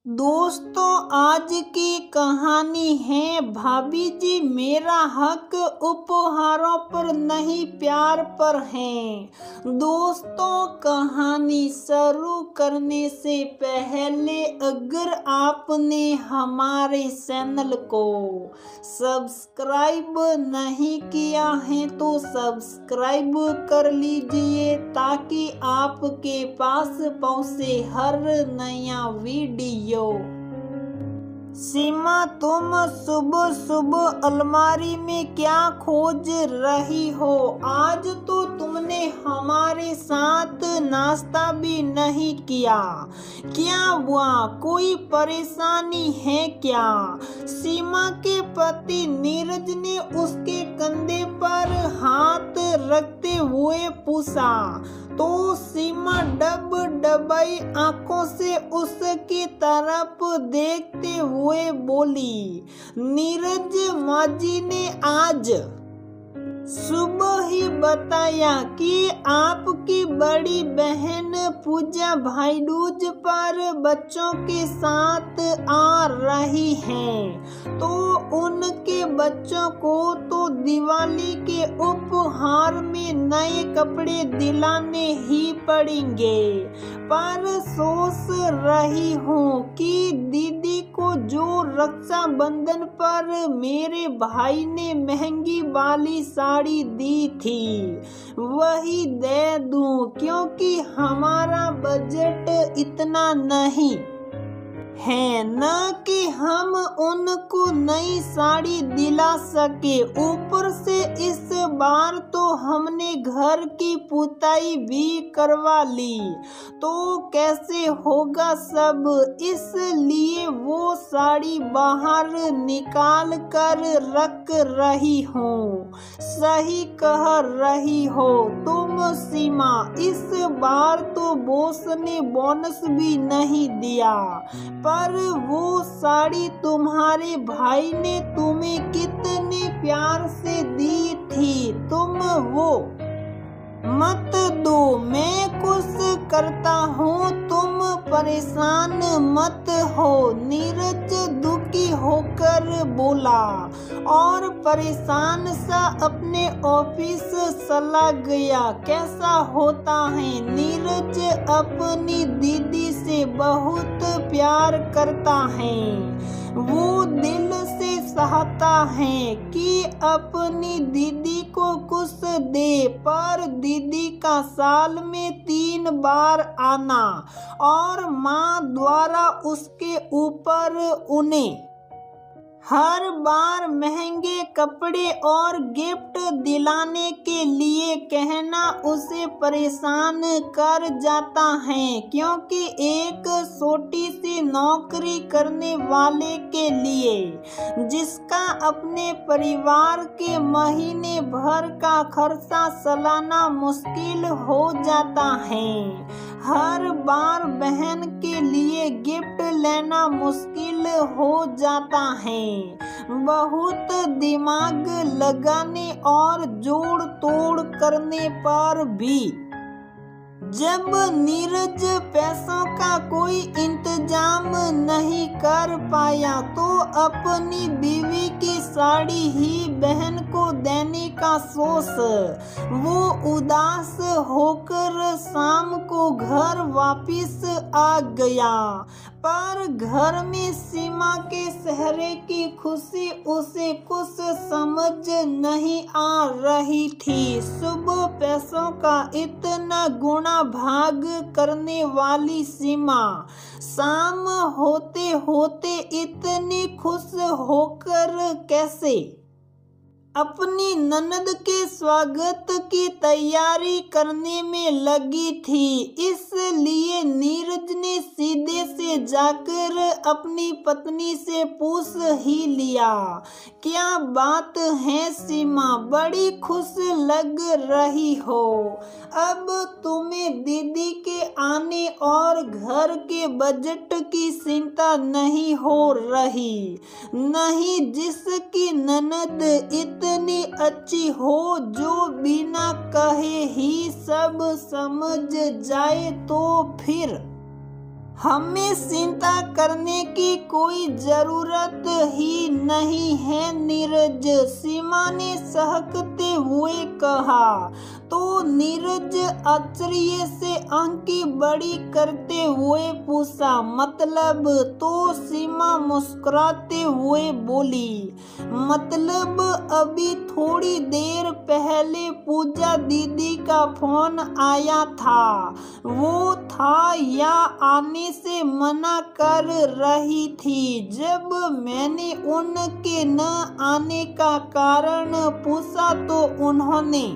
दोस्तों, आज की कहानी है भाभी जी मेरा हक उपहारों पर नहीं प्यार पर है। दोस्तों, कहानी शुरू करने से पहले अगर आपने हमारे चैनल को सब्सक्राइब नहीं किया है तो सब्सक्राइब कर लीजिए ताकि आपके पास पहुंचे हर नया वीडियो। सीमा, तुम सुबह सुबह अलमारी में क्या खोज रही हो? आज तो तुमने हमारे साथ नाश्ता भी नहीं किया। क्या हुआ? कोई परेशानी है क्या? सीमा के पति नीरज ने उसके कंधे पर हाथ रखते हुए पूछा तो सीमा डबाई आंखों से उसकी तरफ देखते हुए बोली, नीरज माजी ने आज सुबह ही बताया कि आपकी बड़ी बहन पूजा भाई दूज पर बच्चों के साथ आ रही है, तो उनके बच्चों को तो दिवाली के उपहार में नए कपड़े दिलाने ही पड़ेंगे। पर सोच रही हूँ कि दीदी को जो रक्षाबंधन पर मेरे भाई ने महंगी वाली साड़ी दी थी वही दे दूं, क्योंकि हमारा बजट इतना नहीं है न कि हम उनको नई साड़ी दिला सके। ऊपर से इस बार तो हमने घर की पुताई भी करवा ली, तो कैसे होगा सब, इसलिए वो साड़ी बाहर निकाल कर रख रही हूँ। सही कह रही हो तुम सीमा, इस बार तो बॉस ने बोनस भी नहीं दिया, पर वो साड़ी तुम्हारे भाई ने तुम्हें कितने प्यार से दी थी, तुम वो मत दो। मैं कुछ करता हूँ, तुम परेशान मत हो। नीरज दुखी होकर बोला और परेशान सा अपने ऑफिस चला गया। कैसा होता है, नीरज अपनी दीदी से बहुत प्यार करता है। वो दिल से चाहता है कि अपनी दीदी को कुछ दे, पर दीदी का साल में 3 बार आना और माँ द्वारा उसके ऊपर उन्हें हर बार महंगे कपड़े और गिफ्ट दिलाने के लिए कहना उसे परेशान कर जाता है, क्योंकि एक छोटी सी नौकरी करने वाले के लिए जिसका अपने परिवार के महीने भर का खर्चा चलाना मुश्किल हो जाता है, हर बार बहन के लिए गिफ्ट लेना मुश्किल हो जाता है। बहुत दिमाग लगाने और जोड़ तोड़ करने पर भी जब नीरज पैसों का कोई इंतजाम नहीं कर पाया तो अपनी बीवी की साड़ी ही बहन को देने का सोच वो उदास होकर शाम को घर वापिस आ गया। पर घर में सीमा के चेहरे की खुशी उसे कुछ समझ नहीं आ रही थी। सुबह पैसों का इतना गुणा भाग करने वाली सीमा शाम होते होते इतनी खुश होकर कैसे अपनी ननद के स्वागत की तैयारी करने में लगी थी। इसलिए नीरज ने सीधे से जाकर अपनी पत्नी से पूछ ही लिया, क्या बात है सीमा, बड़ी खुश लग रही हो। अब तुम्हें दीदी के आने और घर के बजट की चिंता नहीं हो रही, नहीं जिसकी ननद इतनी अच्छी हो जो बिना कहे ही सब समझ जाए, तो फिर हमें चिंता करने की कोई जरूरत ही नहीं है नीरज, सीमा ने सहकते हुए कहा। तो नीरज आश्चर्य से आंखें बड़ी करते हुए पूछा, मतलब? तो सीमा मुस्कुराते हुए बोली, मतलब अभी थोड़ी देर पहले पूजा दीदी का फोन आया था। वो था या आने से मना कर रही थी। जब मैंने उनके न आने का कारण पूछा तो उन्होंने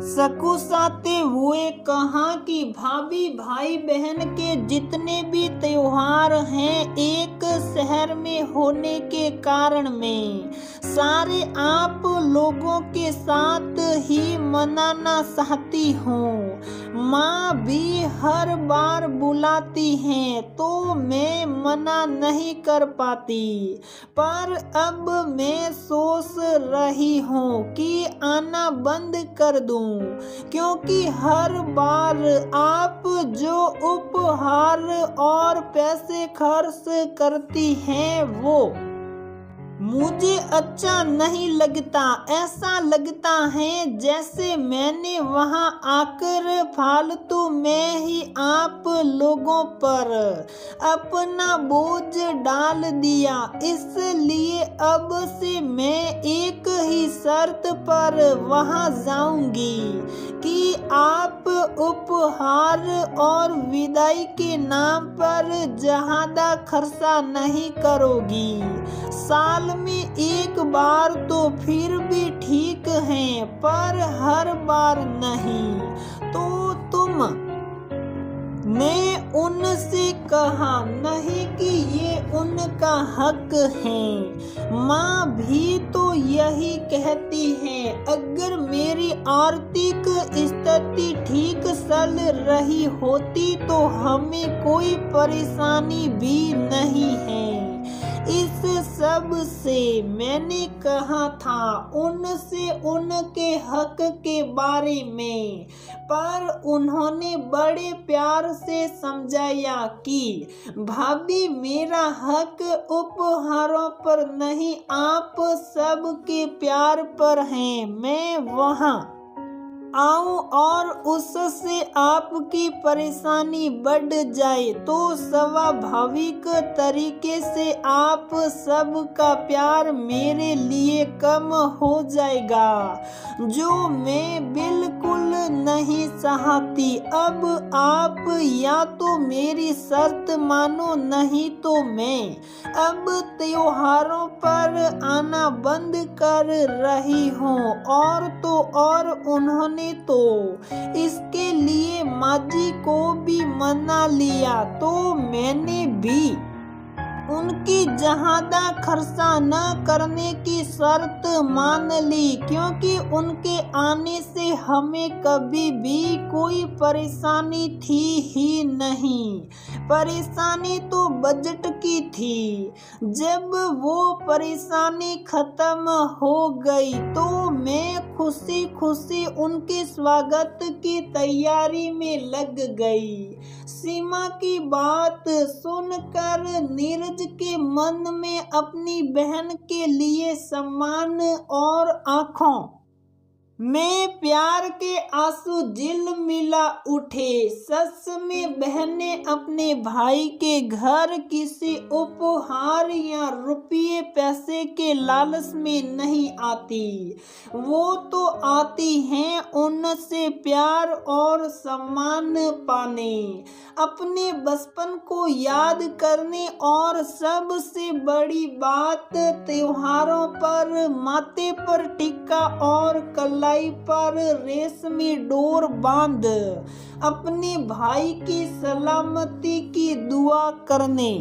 सकुचाते हुए कहा कि भाभी भाई बहन के जितने भी त्योहार हैं एक शहर में होने के कारण में सारे आप लोगों के साथ ही मनाना चाहती हूँ। माँ भी हर बार बुलाती हैं तो मैं मना नहीं कर पाती, पर अब मैं सोच रही हूँ कि आना बंद कर दूँ, क्योंकि हर बार आप जो उपहार और पैसे खर्च करती हैं वो मुझे अच्छा नहीं लगता। ऐसा लगता है जैसे मैंने वहां आकर फालतू में ही आप लोगों पर अपना बोझ डाल दिया। इसलिए अब से मैं एक ही शर्त पर वहां जाऊंगी कि आप उपहार और विदाई के नाम पर ज्यादा खर्चा नहीं करोगी। साल में एक बार तो फिर भी ठीक है, पर हर बार नहीं। तो तुम ने उनसे कहा नहीं कि ये उनका हक है। माँ भी तो यही कहती है। अगर मेरी आर्थिक स्थिति ठीक चल रही होती तो हमें कोई परेशानी भी नहीं है। इस सब से मैंने कहा था उनसे उनके हक के बारे में, पर उन्होंने बड़े प्यार से समझाया कि भाभी मेरा हक उपहारों पर नहीं आप सबके प्यार पर है। मैं वहाँ आऊं और उससे आपकी परेशानी बढ़ जाए तो स्वाभाविक तरीके से आप सबका प्यार मेरे लिए कम हो जाएगा, जो मैं बिल्कुल नहीं चाहती। अब आप या तो मेरी शर्त मानो, नहीं तो मैं अब त्योहारों पर आना बंद कर रही हूँ। और तो और उन्होंने तो इसके लिए माजी को भी मना लिया, तो मैंने भी उनकी ज्यादा खर्चा न करने की शर्त मान ली, क्योंकि उनके आने से हमें कभी भी कोई परेशानी थी ही नहीं। परेशानी तो बजट की थी। जब वो परेशानी खत्म हो गई तो मैं खुशी खुशी उनके स्वागत की तैयारी में लग गई। सीमा की बात सुनकर नीरज के मन में अपनी बहन के लिए सम्मान और आंखों में प्यार के आंसू झिलमिला उठे। सच में बहनें अपने भाई के घर किसी उपहार या रुपये पैसे के लालच में नहीं आती, वो तो आती हैं उनसे प्यार और सम्मान पाने, अपने बचपन को याद करने और सबसे बड़ी बात त्योहारों पर माथे पर टिक्का और कलाई पर रेशमी डोर बांध अपने भाई की सलामती की दुआ करने।